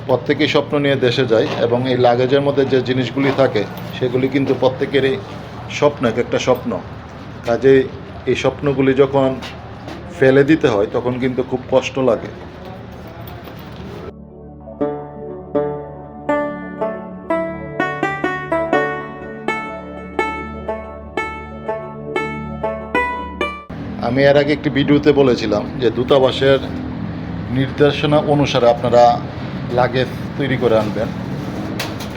প্রত্যেকেই স্বপ্ন নিয়ে দেশে যায় এবং এই লাগেজের মধ্যে যে জিনিসগুলি থাকে সেগুলি কিন্তু প্রত্যেকেরই স্বপ্ন, এক একটা স্বপ্ন। কাজেই এই স্বপ্নগুলি যখন ফেলে দিতে হয় তখন কিন্তু খুব কষ্ট লাগে। আমি এর আগে একটি ভিডিওতে বলেছিলাম যে দূতাবাসের নির্দেশনা অনুসারে আপনারা লাগেজ তৈরি করে আনবেন।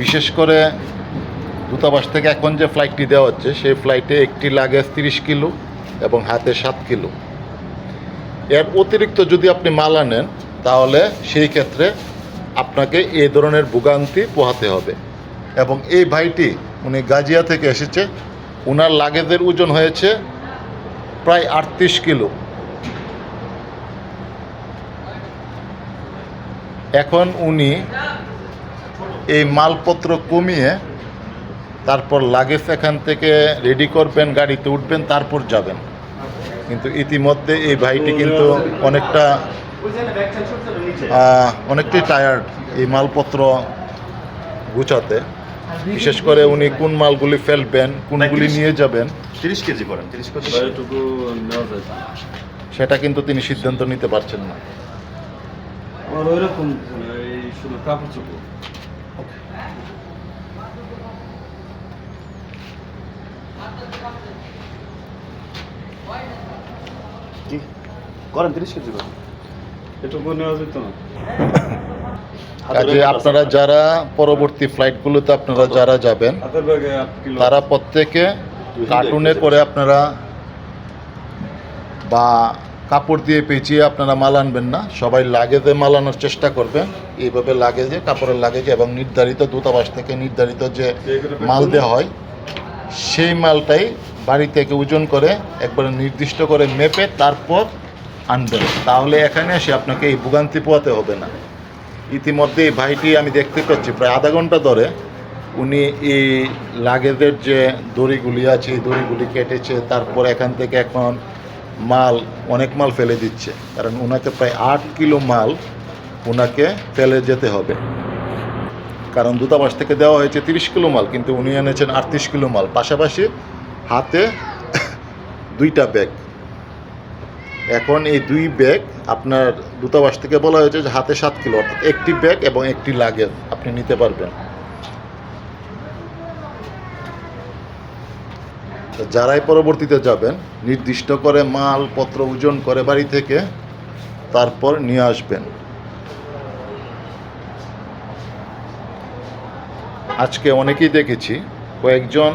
বিশেষ করে দূতাবাস থেকে এখন যে ফ্লাইটটি দেওয়া হচ্ছে সেই ফ্লাইটে একটি লাগেজ 30 কিলো এবং হাতে 7 কিলো। এর অতিরিক্ত যদি আপনি মাল আনেন তাহলে সেই ক্ষেত্রে আপনাকে এই ধরনের ভোগান্তি পোহাতে হবে। এবং এই ভাইটি উনি গাজিয়া থেকে এসেছে, ওনার লাগেজের ওজন হয়েছে প্রায় 38 কিলো। এখন উনি এই মালপত্র কমিয়ে তারপর লাগেজ এখান থেকে রেডি করবেন, গাড়িতে উঠবেন, তারপর যাবেন। কিন্তু ইতিমধ্যে এই ভাইটি কিন্তু অনেকটাই টায়ার্ড এই মালপত্র গুছাতে। বিশেষ করে উনি কোন মালগুলি ফেলবেন, কোনগুলি নিয়ে যাবেন 30 কেজি করেন, 30 কেজি সেটা কিন্তু তিনি সিদ্ধান্ত নিতে পারছেন না। আর ওইরকম এই শুধু কাপড় চোপড় কি করেন, 30 কেজি করেন, এটুকু নেওয়া যেত না। কাজে আপনারা যারা পরবর্তী ফ্লাইটগুলোতে আপনারা যারা যাবেন হাতের ব্যাগে 8 কিলো তারা প্রত্যেকে কার্টুনে করে আপনারা বা কাপড় দিয়ে পেঁচিয়ে আপনারা মাল আনবেন না, সবাই লাগেজে মাল আনার চেষ্টা করবেন। এইভাবে লাগেজে, কাপড়ের লাগেজে এবং নির্ধারিত দূতাবাস থেকে নির্ধারিত যে মাল দেওয়া হয় সেই মালটাই বাড়ি থেকে ওজন করে একবারে নির্দিষ্ট করে মেপে তারপর আনবেন। তাহলে এখানে এসে আপনাকে এই ভোগান্তি পোহাতে হবে না। ইতিমধ্যে এই ভাইটি আমি দেখতে পাচ্ছি প্রায় আধা ঘন্টা ধরে উনি এই লাগেজের যে দড়িগুলি আছে এই দড়িগুলি কেটেছে, তারপর এখান থেকে এখন অনেক মাল ফেলে দিচ্ছে। কারণ ওনাকে প্রায় 8 কিলো মাল ওনাকে ফেলে যেতে হবে। কারণ দূতাবাস থেকে দেওয়া হয়েছে 30 কিলো মাল, কিন্তু উনি এনেছেন 38 কিলো মাল, পাশাপাশি হাতে 2টা ব্যাগ। এখন এই 2 ব্যাগ আপনার দূতাবাস থেকে বলা হয়েছে যে হাতে 7 কিলো, অর্থাৎ একটি ব্যাগ এবং একটি লাগেজ আপনি নিতে পারবেন। যারাই পরবর্তীতে যাবেন নির্দিষ্ট করে মালপত্র ওজন করে বাড়ি থেকে তারপর নিয়ে আসবেন। আজকে অনেকেই দেখেছি কয়েকজন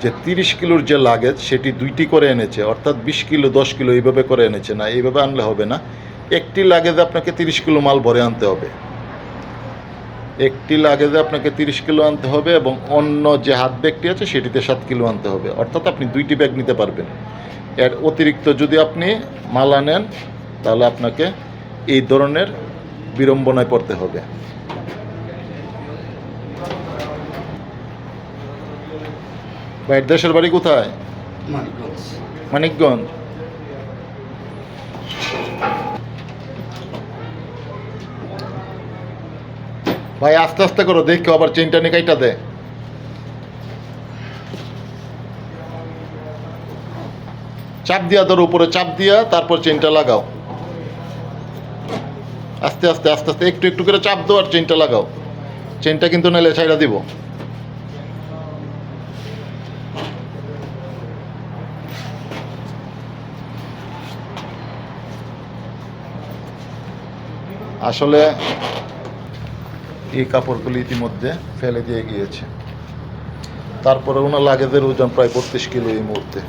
যে 30 কিলোর যে লাগেজ সেটি 2টি করে এনেছে, অর্থাৎ 20 কিলো 10 কিলো এইভাবে করে এনেছে। না, এইভাবে আনলে হবে না। একটি লাগেজে আপনাকে 30 কিলো মাল ভরে আনতে হবে। একটি লাগেজে আপনাকে 30 কিলো আনতে হবে এবং অন্য যে হাত ব্যাগটি আছে সেটিতে 7 কিলো আনতে হবে, অর্থাৎ আপনি 2টি ব্যাগ নিতে পারবেন। এর অতিরিক্ত যদি আপনি মাল আনেন তাহলে আপনাকে এই ধরনের বিড়ম্বনায় পড়তে হবে। ভাই, দেশের বাড়ি কোথায়? মানিকগঞ্জ। ভাই আস্তে আস্তে করো, দেখো আবার চেনটা নিয়ে কাইটা দে। চাপ দিয়া ধরো, উপরে চাপ দিয়া তারপর চেনটা লাগাও। আস্তে আস্তে আস্তে আস্তে একটু একটু করে চাপ দাও আর চেনটা লাগাও। চেনটা কিন্তু নাইলে ছাইড়া দিব। আসলে এই কাপড়গুলি ইতিমধ্যে ফেলে দিয়ে গিয়েছে। তারপরে ওনার লাগেজের ওজন প্রায় 32 কিলো এই মুহূর্তে।